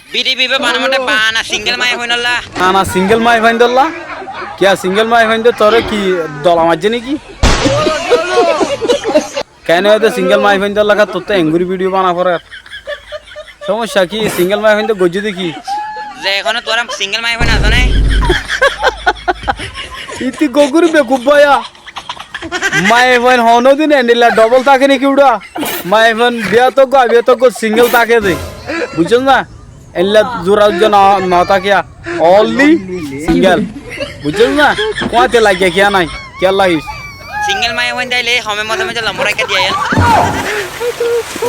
BDP पे बाना बाना सिंगल माय होइनल्ला আনা সিঙ্গেল মাই ফাইন্দল্লা কিয়া সিঙ্গেল মাই ফাইন্দ তোরে কি দলা মারছে নাকি কেন হয়তো সিঙ্গেল মাই ফাইন্দল্লা কা তোর তো এঙ্গুরি ভিডিও বানা পরে সমস্যা কি সিঙ্গেল মাই ফাইন্দ গজ্জি দেখি যে এখনো তোরা সিঙ্গেল মাই হইনা জানে ইতি গগুরি বেকুব ভাইয়া মাই ফাইন হনো দিন এন্ডিলা ডবল থাকে নাকি উড়া মাই ফাইন বিয়া তো গো সিঙ্গেল থাকে দে বুঝছেন না এল্লা জোরা না থাকে অনলি সিঙ্গেল বুঝছেন না কোয়াতে লাগিয়া কিয়া নাই কিয়া লাগিস सिंगल माय होइन दाइले हमें मजे लंबरा के दिया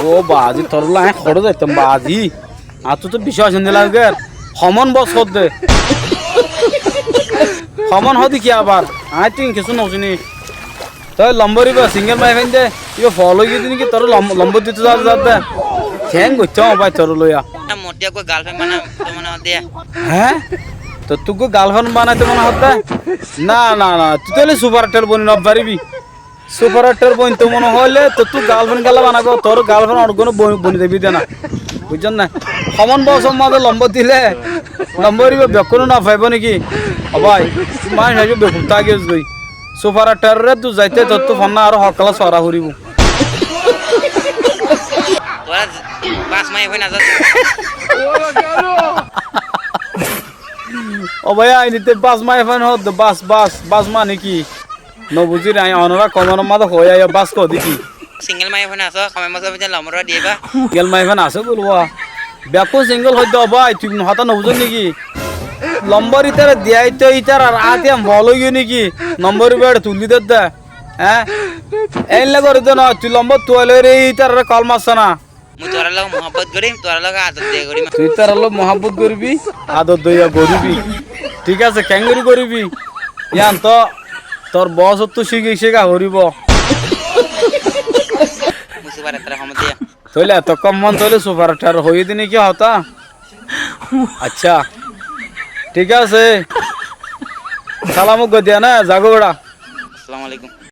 ও বাজি তোরলা হ্যাঁ খড় যাইতাম বাজি আর তো বিশ্বাস নিয়ে লাগে সমন বস কর দে সমন হদি কি আবার আই তুই কিছু নছিনি তাই লম্বরি বা সিঙ্গেল মাই ফাইন দে ইও ফলো গিয়ে দিন কি তোর লম্বর দিতে যাতে ঠ্যাং গচ্ছা ভাই তোর লইয়া मोटिया को गर्लफ्रेंड बना तो मना दिया হ্যাঁ তো তুই গার্লফ্রেন্ড বানাইতে মনে হতে না না না তুই তাহলে সুপার স্টার বনি না পারিবি সুপার স্টার বনি তো মনে হলে তো তুই গার্লফ্রেন্ড গালা বানাবো তোর গার্লফ্রেন্ড আর কোনো বনি দেবি দে না বুঝছেন না সমান বছর মাঝে লম্বর দিলে লম্বর বেকুনো না পাইব নাকি ভাই মানে হয়ে বেকুব তাকে গই সুপার স্টারে তুই যাইতে তোর তো ফোন না আর সকালে সরা ফুরিব তোরা বাস মাই হইনা যা ও ভাই আইনিতে বাস মাই ফান হদ বাস মানে কি ন বুঝি রাই অনরা কমন মাদ হই আই বাস কো দেখি सिंगल माय होइना सो हमें मजे लंबरा दिएबा গেল মাই ফান আছে বলবা ব্যাপক সিঙ্গেল হই দাও ভাই তুই হতা ন বুঝন নাকি লম্বর ইতার দিয়াই তো ইতার আর আতে ভালো গিয়ে নাকি নম্বর বেড় তুলি দে হ্যাঁ এলে করে দে না তুই লম্বর তোলে রে ইতার কল মাছ না मु तोरा लग मोहब्बत करी तोरा लग आदत दे करी তুই তার লোক মহাব্বত করবি আদর দইয়া করবি ঠিক আছে ক্যাঙ্গুরি করবি ইয়ান তো তোর বস তো শিখা হরিব मुझे बारे तरह हम दिया তইলে এত কম মন তইলে সুপার স্টার হয়ে দিনে কি হতা আচ্ছা ঠিক আছে সালামু গদিয়া না জাগো বেড়া अस्सलाम वालेकुम